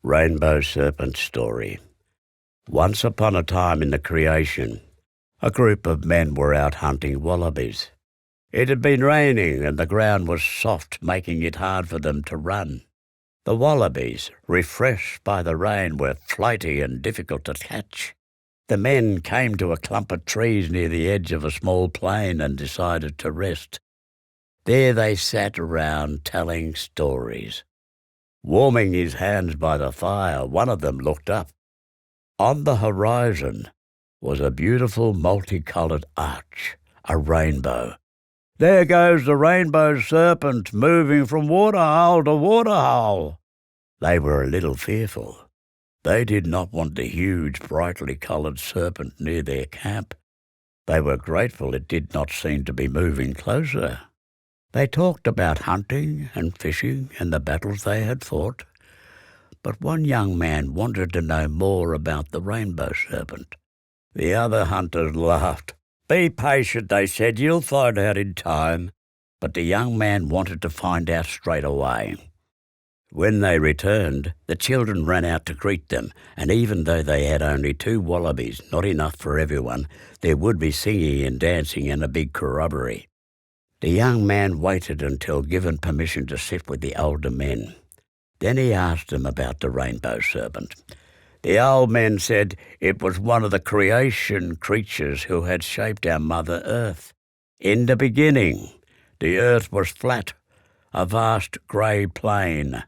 Rainbow Serpent story. Once upon a time in the creation, a group of men were out hunting wallabies. It had been raining and the ground was soft, making it hard for them to run. The wallabies, refreshed by the rain, were flighty and difficult to catch. The men came to a clump of trees near the edge of a small plain and decided to rest. There they sat around telling stories. Warming his hands by the fire, one of them looked up. On the horizon was a beautiful multicoloured arch, a rainbow. "There goes the Rainbow Serpent, moving from waterhole to waterhole." They were a little fearful. They did not want the huge, brightly coloured serpent near their camp. They were grateful it did not seem to be moving closer. They talked about hunting and fishing and the battles they had fought. But one young man wanted to know more about the Rainbow Serpent. The other hunters laughed. "Be patient," they said, "you'll find out in time." But the young man wanted to find out straight away. When they returned, the children ran out to greet them, and even though they had only 2 wallabies, not enough for everyone, there would be singing and dancing and a big corroboree. The young man waited until given permission to sit with the older men. Then he asked them about the Rainbow Serpent. The old men said it was one of the creation creatures who had shaped our Mother Earth. In the beginning, the earth was flat, a vast grey plain.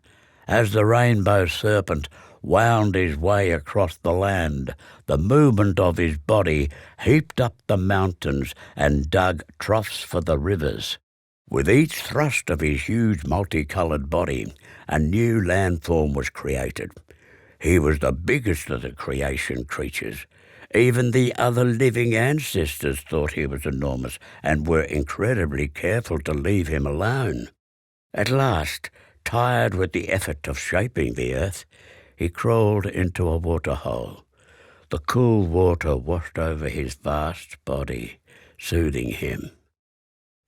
As the Rainbow Serpent wound his way across the land, the movement of his body heaped up the mountains and dug troughs for the rivers. With each thrust of his huge multicoloured body, a new landform was created. He was the biggest of the creation creatures. Even the other living ancestors thought he was enormous and were incredibly careful to leave him alone. At last, tired with the effort of shaping the earth, he crawled into a waterhole. The cool water washed over his vast body, soothing him.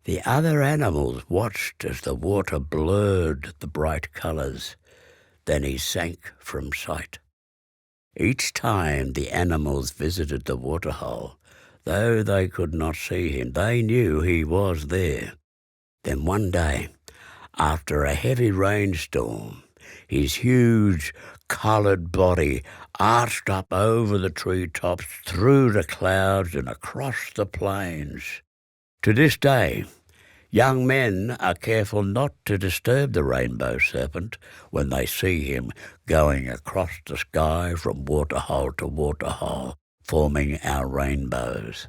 The other animals watched as the water blurred the bright colours. Then he sank from sight. Each time the animals visited the waterhole, though they could not see him, they knew he was there. Then one day, after a heavy rainstorm, his huge, coloured body arched up over the treetops, through the clouds and across the plains. To this day, young men are careful not to disturb the Rainbow Serpent when they see him going across the sky from waterhole to waterhole, forming our rainbows.